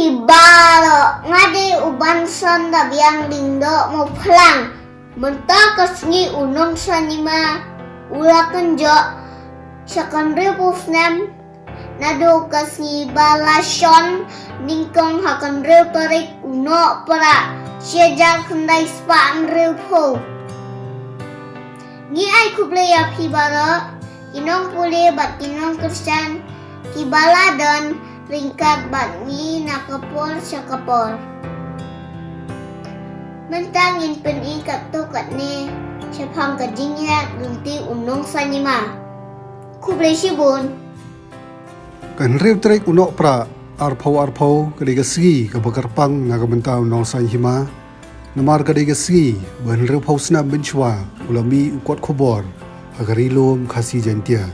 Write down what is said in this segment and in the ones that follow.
Pibalo ngadi uban son da biang dingdo mo plang mentok kasngi Nongsaiñ Hima ulakan jo secondary Snem nado kasngi balashon ningkong hakan rew tarik uno para sejak kendai spaan rew po ngi ai kuble ya Pibalo kinong puli bat kinong Kristen kibala dan ringkat bat ngi nakapor sakapor mentangin penikat tokat ni sepang kajingnya gunti Nongsaiñ Hima kuble sibun kan rew trek unok pra arpau kadiga sigi ka bakarpang nagamentaw Nongsaiñ Hima namar kadiga sigi ban rew pau Snem benchwa ulami ukot khobor agarilom khasi jantia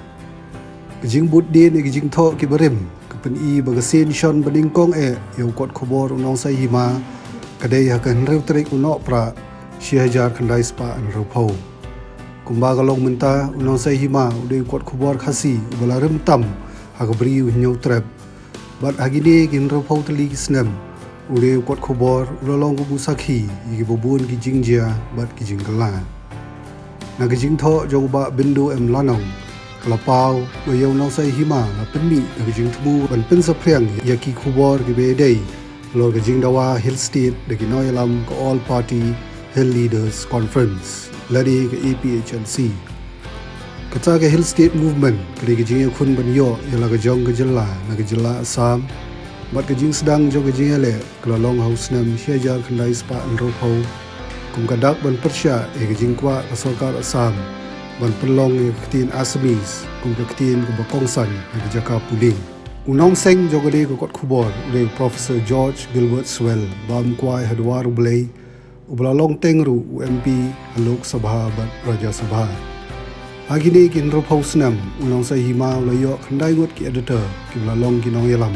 gijing bud din gijing tho kibarim kapen i bagasin shon baningkong yo kot khobor Nongsaiñ Hima kadai hakan rew trek unok pra 6000 khandai spa an rew pau kumba galong menta Nongsaiñ Hima udai kot khobor khasi ubalarim tam hagabri nyau trap bat hagini gin rew pau tali Snem udai kot khobor ulalong bu sakhi igi bobun gijing jia bat gijing kala na gijing tho jongba bindu lanong kalapau bayaw Nongsaiñ Hima la penmi gijing tubu ban pen sapriang yaki khobor gibe dei lor gijing dawa Hill State dagi noyalam ko all party Hill Leaders Conference ladi ke APHLC kata ke Hill State Movement kali gijing khun ban yo yala gajong gajalla na gajalla Assam bat gijing sedang jong gijing le kalong house Snem 6000 khandai spa an ro pau kum kadak ban persya gijing kwa sarkar Assam ban pelong ketin Assamese kum ketin ko bakongsan ke jaka puling Nongsaiñ jogade ko kot khubor le Professor George Gilbert Swell bam kwai hadwar blai ublalong tengru UMP Lok Sabha bat Raja Sabha agini kin ro pau Snem Nongsaiñ Hima layo khandai ngot ki editor ki blalong ki nong yalam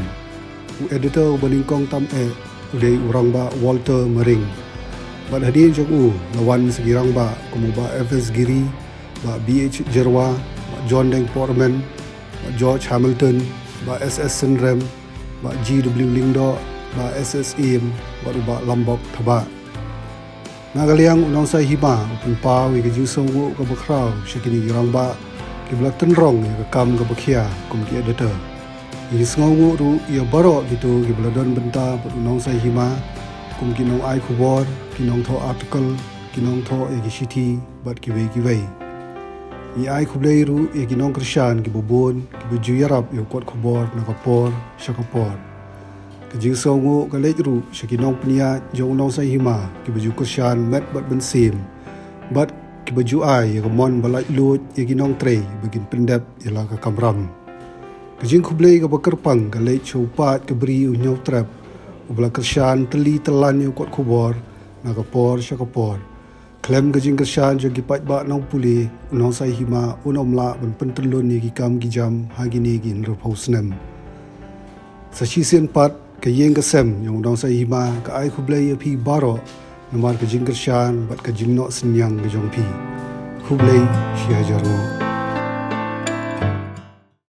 editor baningkong tam le urang ba Walter Mering bat hadin jong lawan segirang ba kumuba FS Giri ba BH Jerwa ba John Deng Portman ba George Hamilton ba SS Snem ba GW Lingdo ba SS Im ba uba Lambok Thaba nagaliang Nongsaiñ Hima upun paw ig jusong ka bakraw shikini girang ba kiblat tenrong ka kam ka bakhia kum ki editor isngongu ru ia baro gitu gibladon benta Nongsaiñ Hima kum kinong ai khubor kinong tho article kinong tho egishiti bat kiwe i ai khublei ru kinong Krishan ki bobon ki bujuyarap yo kot khobor nakapor shakapor ki jingsongu ka lejru shakinong pnia jong Nongsaiñ Hima ki buju Krishan met bat bensim bat ki buju ai ka mon balai lut kinong trei begin pendep ila ka kamram ki jing khublei ka bakarpang ka lej chopat ka bri nyau trap ubla Krishan teli telan yo kot khobor nakapor shakapor klem gajing Krishan jo gipat ba nong puli Nongsaiñ Hima unomla ban pentelun ni gikam gijam hagini gin ro pau Snem sa chisen pat ka yeng ka sem yong Nongsaiñ Hima ka ai khublei pi baro namar gajing Krishan bat gajing no senyang gajong pi khublei 6000